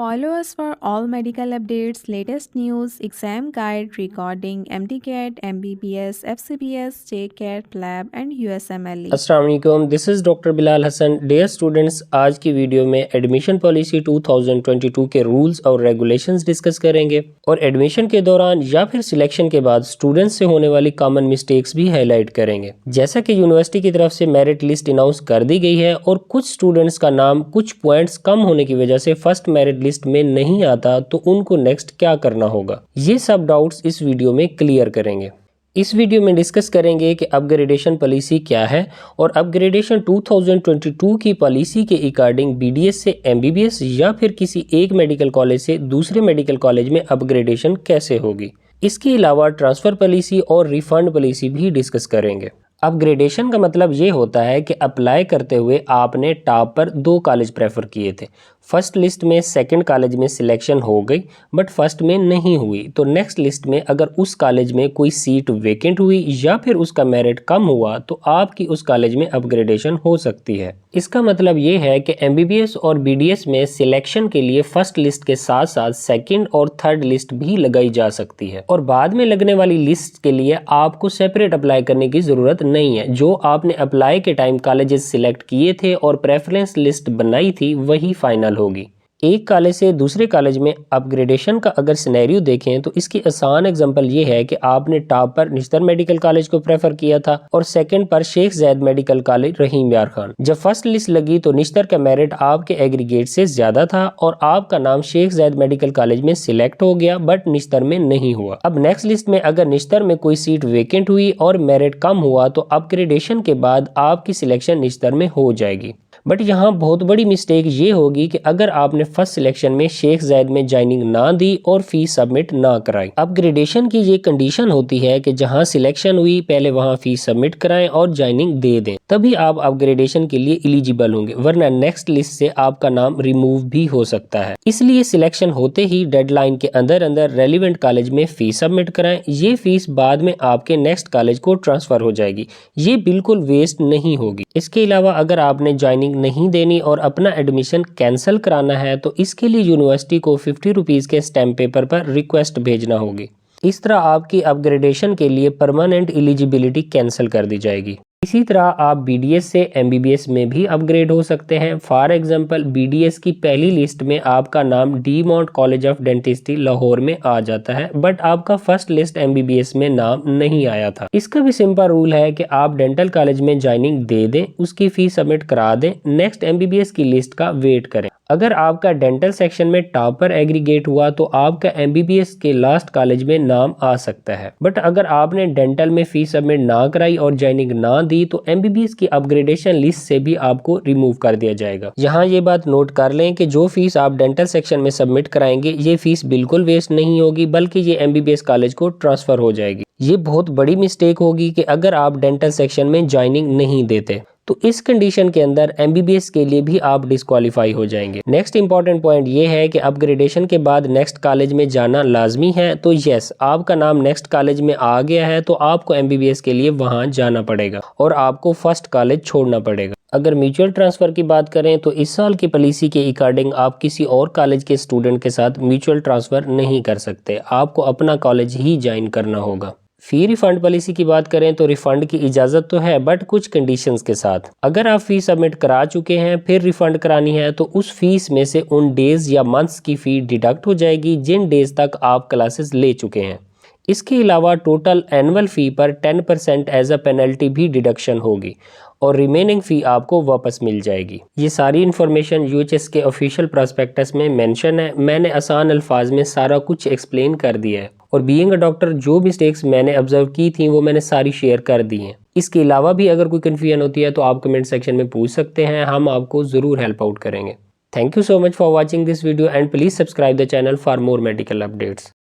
Follow us for all medical updates, latest news, exam guide, recording, MDCAT, MBBS, FCBS, JCAT, LAB and USMLE। अस्सलाम वालेकुम, this is doctor Bilal Hasan. Dear students, आज की video में admission policy 2022 के rules और regulations discuss करेंगे और admission के दौरान या फिर सिलेक्शन के बाद स्टूडेंट्स से होने वाली कॉमन मिस्टेक्स भी हाईलाइट करेंगे। जैसा कि यूनिवर्सिटी की तरफ से मेरिट लिस्ट अनाउंस कर दी गई है और कुछ स्टूडेंट्स का नाम कुछ पॉइंट्स कम होने की वजह से फर्स्ट मेरिट लिस्ट में नहीं आता, तो उनको नेक्स्ट क्या करना होगा, ये सब डाउट्स इस वीडियो में क्लियर करेंगे। इस वीडियो में डिस्कस करेंगे कि अपग्रेडेशन पॉलिसी क्या है और अपग्रेडेशन 2022 की पॉलिसी के अकॉर्डिंग बीडीएस से एमबीबीएस या फिर किसी एक मेडिकल कॉलेज से दूसरे मेडिकल कॉलेज में अपग्रेडेशन कैसे होगी। इसके अलावा ट्रांसफ़र पॉलिसी और रिफंड पॉलिसी भी डिस्कस करेंगे। अपग्रेडेशन का मतलब ये होता है कि अप्लाई करते हुए आपने टॉप पर 2 कॉलेज प्रेफर किए थे, फर्स्ट लिस्ट में सेकंड कॉलेज में सिलेक्शन हो गई बट फर्स्ट में नहीं हुई, तो नेक्स्ट लिस्ट में अगर उस कॉलेज में कोई सीट वेकेंट हुई या फिर उसका मेरिट कम हुआ तो आपकी उस कॉलेज में अपग्रेडेशन हो सकती है। इसका मतलब ये है कि एमबीबीएस और बीडीएस में सिलेक्शन के लिए फर्स्ट लिस्ट के साथ साथ सेकंड और थर्ड लिस्ट भी लगाई जा सकती है और बाद में लगने वाली लिस्ट के लिए आपको सेपरेट अप्लाई करने की जरूरत नहीं है। जो आपने अप्लाई के टाइम कॉलेजेस सिलेक्ट किए थे और प्रेफरेंस लिस्ट बनाई थी वही फाइनल होगी। एक कॉलेज से दूसरे कॉलेज में अपग्रेडेशन का अगर सिनेरियो देखें तो इसकी आसान एग्जांपल ये है कि आपने टॉप पर निश्तर मेडिकल कॉलेज को प्रेफर किया था और सेकंड पर शेख ज़ैद मेडिकल कॉलेज रहीम यार खान। जब फर्स्ट लिस्ट लगी तो निश्तर का मेरिट आपके एग्रीगेट से ज्यादा था और आपका नाम शेख ज़ैद मेडिकल कॉलेज में सिलेक्ट हो गया बट निश्तर में नहीं हुआ। अब नेक्स्ट लिस्ट में अगर निश्तर में कोई सीट वेकेंट हुई और मेरिट कम हुआ तो अपग्रेडेशन के बाद आपकी सिलेक्शन निश्तर में हो जाएगी। बट यहाँ बहुत बड़ी मिस्टेक ये होगी कि अगर आपने फर्स्ट सिलेक्शन में शेख ज़ैद में ज्वाइनिंग ना दी और फीस सबमिट ना कराई। अपग्रेडेशन की ये कंडीशन होती है कि जहाँ सिलेक्शन हुई पहले वहाँ फीस सबमिट कराएं और ज्वाइनिंग दे दें, तभी आप अपग्रेडेशन के लिए एलिजिबल होंगे, वरना नेक्स्ट लिस्ट से आपका नाम रिमूव भी हो सकता है। इसलिए सिलेक्शन होते ही डेडलाइन के अंदर अंदर रेलिवेंट कॉलेज में फीस सबमिट कराएं। ये फीस बाद में आपके नेक्स्ट कॉलेज को ट्रांसफर हो जाएगी, ये बिल्कुल वेस्ट नहीं होगी। इसके अलावा अगर आपने ज्वाइनिंग नहीं देनी और अपना एडमिशन कैंसिल कराना है तो इसके लिए यूनिवर्सिटी को 50 रुपीज़ के स्टैम्प पेपर पर रिक्वेस्ट भेजना होगी। इस तरह आपकी अपग्रेडेशन के लिए परमानेंट एलिजिबिलिटी कैंसिल कर दी जाएगी। इसी तरह आप बीडीएस से एमबीबीएस में भी अपग्रेड हो सकते हैं। फॉर एग्जांपल बीडीएस की पहली लिस्ट में आपका नाम D mount college of dentistry Lahore में आ जाता है बट आपका फर्स्ट लिस्ट एमबीबीएस में नाम नहीं आया था। इसका भी सिंपल रूल है कि आप डेंटल कॉलेज में ज्वाइनिंग दे दें, उसकी फीस सबमिट करा दें, नेक्स्ट एमबीबीएस की लिस्ट का वेट करें। अगर आपका डेंटल सेक्शन में टॉपर एग्रीगेट हुआ तो आपका एमबीबीएस के लास्ट कॉलेज में नाम आ सकता है। बट अगर आपने डेंटल में फीस सबमिट ना कराई और ज्वाइनिंग ना दी तो एमबीबीएस की अपग्रेडेशन लिस्ट से भी आपको रिमूव कर दिया जाएगा। यहाँ ये बात नोट कर लें कि जो फीस आप डेंटल सेक्शन में सबमिट कराएंगे ये फीस बिल्कुल वेस्ट नहीं होगी, बल्कि ये एमबीबीएस कॉलेज को ट्रांसफर हो जाएगी। ये बहुत बड़ी मिस्टेक होगी कि अगर आप डेंटल सेक्शन में ज्वाइनिंग नहीं देते तो इस कंडीशन के अंदर एमबीबीएस के लिए भी आप डिस्क्वालीफाई हो जाएंगे। नेक्स्ट इंपॉर्टेंट पॉइंट ये है कि अपग्रेडेशन के बाद नेक्स्ट कॉलेज में जाना लाजमी है, तो यस आपका नाम नेक्स्ट कॉलेज में आ गया है तो आपको एमबीबीएस के लिए वहां जाना पड़ेगा और आपको फर्स्ट कॉलेज छोड़ना पड़ेगा। अगर म्यूचुअल ट्रांसफर की बात करें तो इस साल की पॉलिसी के अकॉर्डिंग आप किसी और कॉलेज के स्टूडेंट के साथ म्यूचुअल ट्रांसफर नहीं कर सकते, आपको अपना कॉलेज ही ज्वाइन करना होगा। फी रिफंड पॉलिसी की बात करें तो रिफंड की इजाज़त तो है बट कुछ कंडीशंस के साथ। अगर आप फीस सबमिट करा चुके हैं फिर रिफंड करानी है तो उस फीस में से उन डेज या मंथ्स की फ़ी डिडक्ट हो जाएगी जिन डेज तक आप क्लासेस ले चुके हैं। इसके अलावा टोटल एनुअल फ़ी पर 10% एज अ पेनल्टी भी डिडक्शन होगी और रिमेनिंग फ़ी आपको वापस मिल जाएगी। ये सारी इन्फॉर्मेशन यूएचएस के ऑफिशियल प्रॉस्पेक्टस में मेंशन है। मैंने आसान अल्फाज में सारा कुछ एक्सप्लेन कर दिया है और बीइंग अ डॉक्टर जो मिस्टेक्स मैंने ऑब्जर्व की थी वो मैंने सारी शेयर कर दी हैं। इसके अलावा भी अगर कोई कन्फ्यूजन होती है तो आप कमेंट सेक्शन में पूछ सकते हैं, हम आपको ज़रूर हेल्प आउट करेंगे। Thank you so much for watching this video and please subscribe the channel for more medical updates.